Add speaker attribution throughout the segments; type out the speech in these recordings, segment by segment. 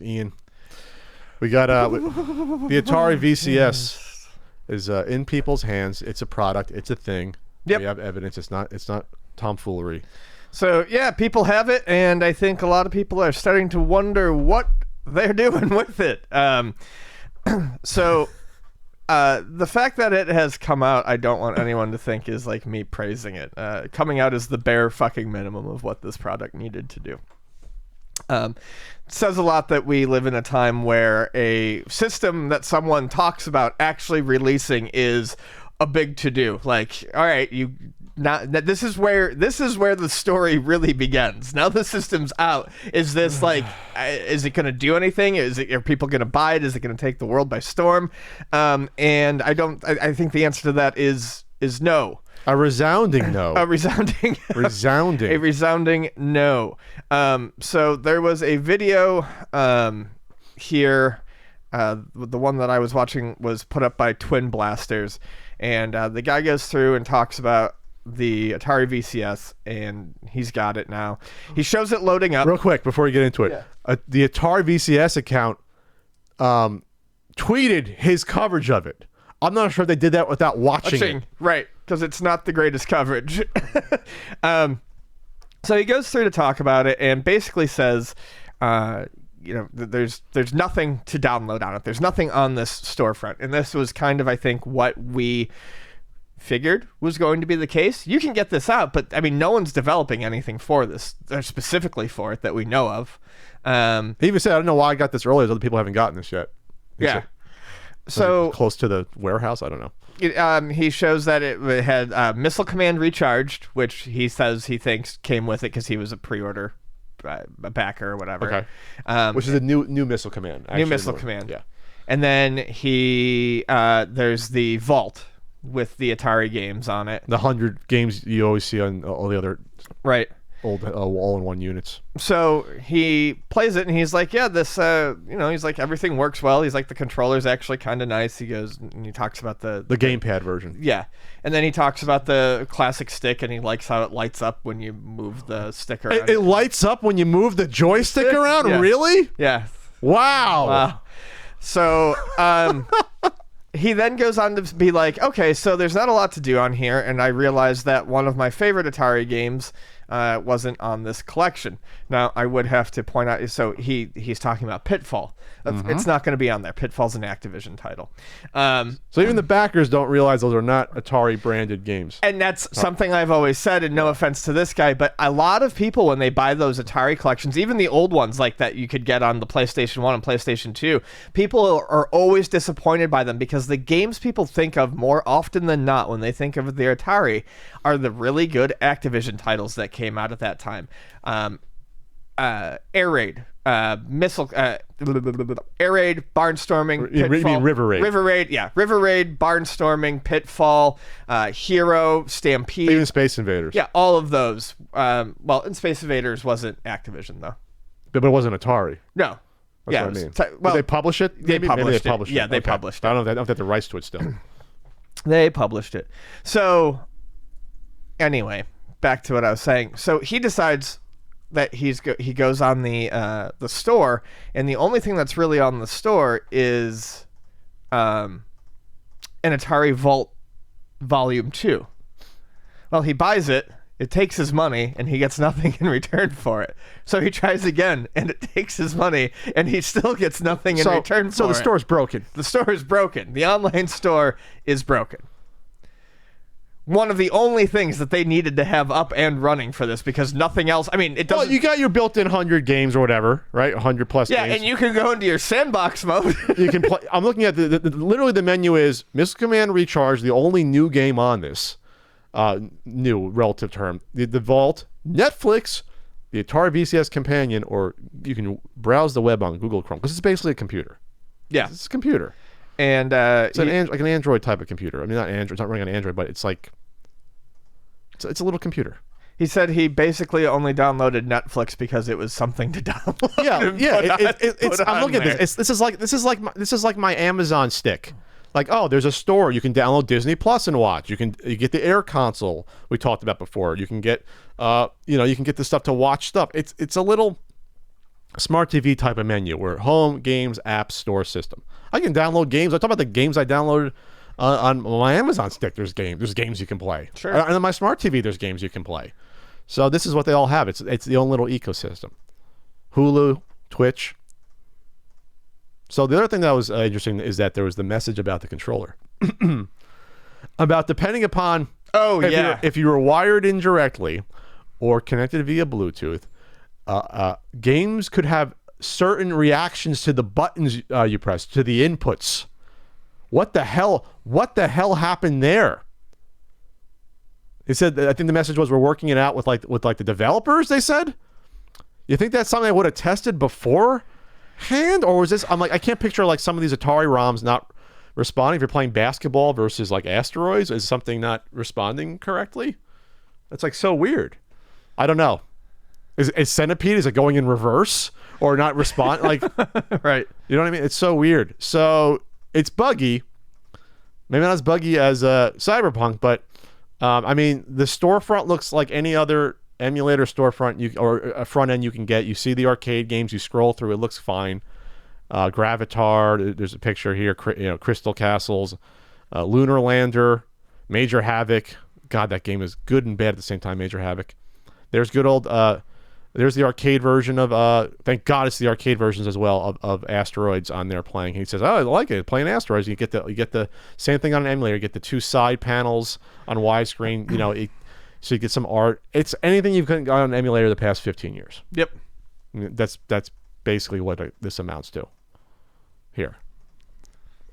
Speaker 1: Ian. We got the Atari VCS is in people's hands. It's a product. It's a thing.
Speaker 2: Yep.
Speaker 1: We have evidence. It's not tomfoolery.
Speaker 2: So yeah, people have it, and I think a lot of people are starting to wonder what they're doing with it. So the fact that it has come out, I don't want anyone to think is like me praising it. Coming out is the bare fucking minimum of what this product needed to do. It says a lot that we live in a time where a system that someone talks about actually releasing is a big to-do. Like, all right, this is where the story really begins. Now the system's out. Is this like, is it going to do anything? Are people going to buy it? Is it going to take the world by storm? And I think the answer to that is no.
Speaker 1: A resounding no.
Speaker 2: A resounding no. So there was a video here. The one that I was watching was put up by Twin Blasters, and the guy goes through and talks about the Atari VCS, and he's got it now. He shows it loading up.
Speaker 1: Real quick before you get into it, the Atari VCS account tweeted his coverage of it. I'm not sure if they did that without watching it.
Speaker 2: Right, because it's not the greatest coverage. So he goes through to talk about it and basically says, there's nothing to download on it. There's nothing on this storefront. And this was kind of, I think, what we figured was going to be the case. You can get this out, but I mean, no one's developing anything for this, or specifically for it that we know of.
Speaker 1: He even said, I don't know why I got this early. Other people haven't gotten this yet. So close to the warehouse, I don't know.
Speaker 2: He shows that it had Missile Command Recharged, which he says he thinks came with it because he was a pre-order a backer or whatever.
Speaker 1: Okay. Which is a new Missile Command.
Speaker 2: New Missile Command.
Speaker 1: Yeah.
Speaker 2: And then there's the Vault with the Atari games on it.
Speaker 1: The 100 games you always see on all the other old all-in-one units.
Speaker 2: So he plays it and he's like, yeah, this, he's like, everything works well. He's like, the controller's actually kind of nice. He goes and he talks about the
Speaker 1: gamepad version.
Speaker 2: Yeah. And then he talks about the classic stick and he likes how it lights up when you move the stick around.
Speaker 1: It lights up when you move the joystick around?
Speaker 2: Yeah.
Speaker 1: Really?
Speaker 2: Yeah.
Speaker 1: Wow.
Speaker 2: So, he then goes on to be like, okay, so there's not a lot to do on here, and I realized that one of my favorite Atari games wasn't on this collection. Now, I would have to point out, so he's talking about Pitfall. It's not going to be on there. Pitfall's an Activision title.
Speaker 1: So even the backers don't realize those are not Atari-branded games.
Speaker 2: And that's something I've always said, and no offense to this guy, but a lot of people, when they buy those Atari collections, even the old ones like that you could get on the PlayStation 1 and PlayStation 2, people are always disappointed by them because the games people think of more often than not when they think of the Atari are the really good Activision titles that came out at that time. Air Raid, Missile, Air Raid, Barnstorming, Pitfall.
Speaker 1: You mean River Raid?
Speaker 2: River Raid, yeah. River Raid, Barnstorming, Pitfall, Hero, Stampede.
Speaker 1: Even Space Invaders.
Speaker 2: Yeah, all of those. Well, and Space Invaders wasn't Activision, though.
Speaker 1: But it wasn't Atari.
Speaker 2: No.
Speaker 1: That's what I mean. Did they publish it?
Speaker 2: They published it.
Speaker 1: Yeah,
Speaker 2: they published it.
Speaker 1: I don't know if they have the rights to it still.
Speaker 2: They published it. So, anyway, back to what I was saying. So he decides that he goes on the store, and the only thing that's really on the store is an Atari Vault Volume 2. Well, he buys it. It takes his money, and he gets nothing in return for it. So he tries again, and it takes his money, and he still gets nothing in return for it.
Speaker 1: So the store's broken.
Speaker 2: The store is broken. The online store is broken. One of the only things that they needed to have up and running for this, because nothing else, I mean, it doesn't...
Speaker 1: Well, you got your built-in 100 games or whatever, right? 100 plus games.
Speaker 2: Yeah, and you can go into your sandbox mode.
Speaker 1: You can play... I'm looking at literally the menu is Missile Command Recharge, the only new game on this. New relative term. The Vault, Netflix, the Atari VCS Companion, or you can browse the web on Google Chrome, because it's basically a computer.
Speaker 2: Yeah.
Speaker 1: It's a computer.
Speaker 2: And
Speaker 1: it's like an Android type of computer. I mean, not Android. It's not running on Android, but it's like... It's a little computer.
Speaker 2: He said he basically only downloaded Netflix because it was something to download.
Speaker 1: Yeah. I'm looking at this. This is like my Amazon stick. Like, oh, there's a store you can download Disney Plus and watch. You get the Air console we talked about before. You can get you can get the stuff to watch stuff. It's a little smart TV type of menu where home, games, apps, store, system. I can download games. I talk about the games I downloaded on my Amazon stick. There's games you can play.
Speaker 2: Sure.
Speaker 1: And on my smart TV, there's games you can play. So this is what they all have. It's the own little ecosystem. Hulu, Twitch. So the other thing that was interesting is that there was the message about the controller. About depending upon if you were wired in directly or connected via Bluetooth, games could have certain reactions to the buttons you press, to the inputs. What the hell happened there? They said, I think the message was we're working it out with the developers, they said. You think that's something I would have tested beforehand? Or was this, I can't picture like some of these Atari ROMs not responding. If you're playing basketball versus like Asteroids, is something not responding correctly? That's like so weird. I don't know. Is Centipede, is it going in reverse or not respond? Like,
Speaker 2: right.
Speaker 1: You know what I mean? It's so weird. So it's buggy. Maybe not as buggy as Cyberpunk, but I mean, the storefront looks like any other emulator storefront or a front end you can get. You see the arcade games, you scroll through, it looks fine. Gravatar, there's a picture here, Crystal Castles, Lunar Lander, Major Havoc. God, that game is good and bad at the same time, Major Havoc. There's good old, there's the arcade version of, thank God it's the arcade versions as well of Asteroids on there playing. He says, oh, I like it, playing Asteroids. You get the same thing on an emulator. You get the two side panels on widescreen, so you get some art. It's anything you've got on an emulator the past 15 years.
Speaker 2: Yep.
Speaker 1: That's basically what this amounts to here.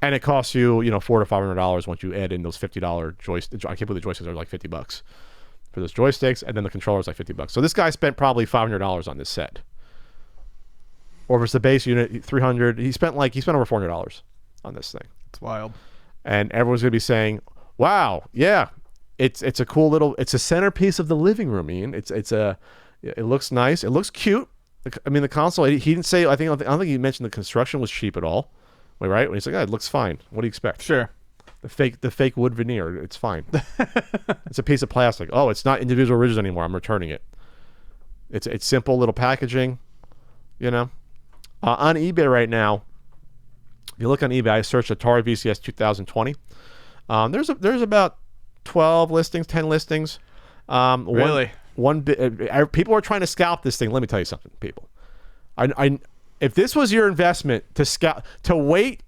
Speaker 1: And it costs you, $400 to $500 once you add in those $50 joysticks. I can't believe the joysticks are like $50 for those joysticks, and then the controller's like $50. So this guy spent probably $500 on this set. Or if it's the base unit, $300. He spent over $400 on this thing.
Speaker 2: It's wild. And
Speaker 1: everyone's gonna be saying, "Wow, yeah, it's a cool little. It's a centerpiece of the living room, Ian. It looks nice. It looks cute. I mean, the console. He didn't say. I don't think he mentioned the construction was cheap at all. Wait, right? When he's like, it looks fine. What do you expect?
Speaker 2: Sure.
Speaker 1: The fake wood veneer. It's fine. It's a piece of plastic. Oh, it's not individual ridges anymore. I'm returning it. It's simple little packaging. On eBay right now. If you look on eBay, I searched Atari VCS 2020. There's about 12 listings, 10 listings.
Speaker 2: Really?
Speaker 1: People are trying to scalp this thing. Let me tell you something, people. If this was your investment to wait,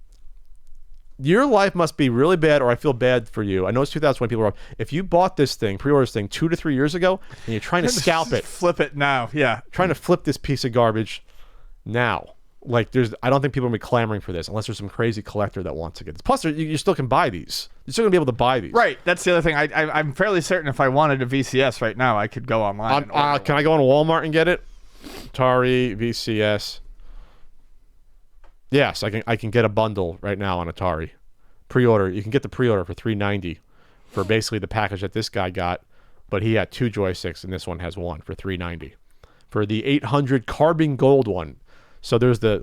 Speaker 1: your life must be really bad, or I feel bad for you. I know it's 2020. People are. If you bought this thing, pre-ordered this thing 2 to 3 years ago, and you're trying to scalp it,
Speaker 2: flip it now. Yeah,
Speaker 1: trying to flip this piece of garbage now. Like I don't think people are gonna be clamoring for this unless there's some crazy collector that wants to get this. Plus, you still can buy these. You're still gonna be able to buy these.
Speaker 2: Right. That's the other thing. I'm fairly certain if I wanted a VCS right now, I could go online.
Speaker 1: Can I go on Walmart and get it? Atari VCS. Yes, I can get a bundle right now on Atari. Pre-order. You can get the pre-order for $390 for basically the package that this guy got, but he had 2 joysticks and this one has 1 for $390 for the 800 carbon gold one. So there's the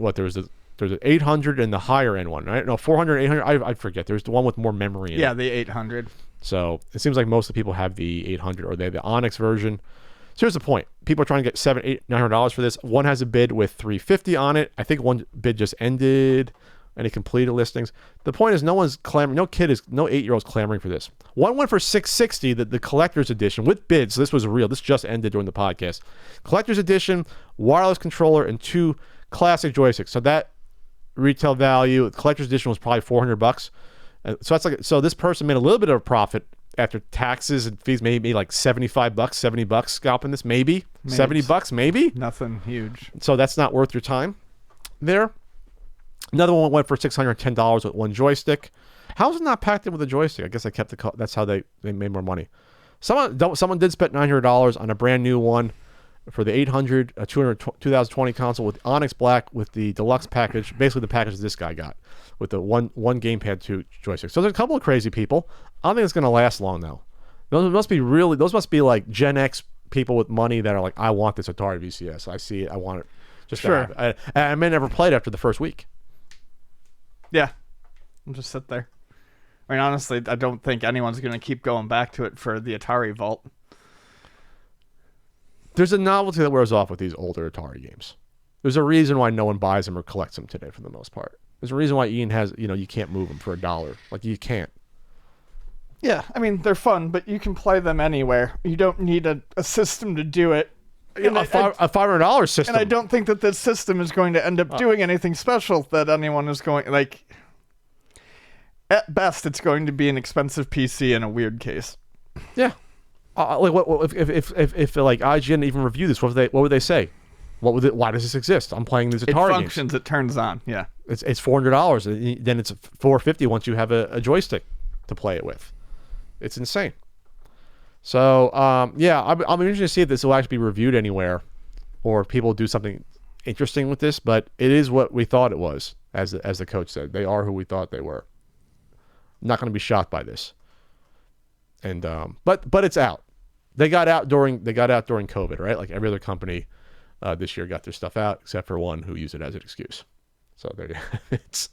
Speaker 1: 800 and the higher end one, right? No, 400, 800. I forget. There's the one with more memory.
Speaker 2: Yeah, the 800.
Speaker 1: So it seems like most of the people have the 800 or they have the Onyx version. So here's the point: people are trying to get $700, $800, $900 for this. One has a bid with $350 on it. I think one bid just ended. Any completed listings. The point is, no one's clamoring. No 8-year-old's clamoring for this. One went for $660, the collector's edition with bids. So this was real. This just ended during the podcast. Collector's edition, wireless controller, and 2 classic joysticks. So that retail value, the collector's edition was probably $400. So this person made a little bit of a profit after taxes and fees, maybe like $75, $70 scalping this, maybe $70, maybe
Speaker 2: nothing huge.
Speaker 1: So that's not worth your time there. Another one went for $610 with 1 joystick. How is it not packed in with a joystick? I guess I kept that's how they made more money. Someone did spend $900 on a brand new one for the 800 2020 console with Onyx Black with the deluxe package, basically the package this guy got with the one gamepad, 2 joysticks. So there's a couple of crazy people. I don't think it's going to last long though. Those must be like Gen X people with money that are like, I want this Atari VCS. I see it. I want it. Just
Speaker 2: sure.
Speaker 1: I may never play it after the first week.
Speaker 2: Yeah, I'll just sit there. I mean, honestly, I don't think anyone's going to keep going back to it for the Atari Vault.
Speaker 1: There's a novelty that wears off with these older Atari games. There's a reason why no one buys them or collects them today for the most part. There's a reason why Ian has, you can't move them for $1. Like, you can't.
Speaker 2: Yeah, I mean, they're fun, but you can play them anywhere. You don't need a system to do it.
Speaker 1: A $500 system.
Speaker 2: And I don't think that this system is going to end up doing anything special that anyone is going, like, at best, it's going to be an expensive PC in a weird case.
Speaker 1: Yeah. Like, what if like IGN didn't even review this, what would they say? Why does this exist? I'm playing these Atari games.
Speaker 2: It functions, it turns on, yeah.
Speaker 1: It's $400, then it's $450 once you have a joystick to play it with. It's insane. So, yeah, I'm interested to see if this will actually be reviewed anywhere or if people do something interesting with this, but it is what we thought it was, as the coach said. They are who we thought they were. Not going to be shocked by this. And but it's out. They got out during COVID, right? Like every other company this year got their stuff out except for one who used it as an excuse. So there it's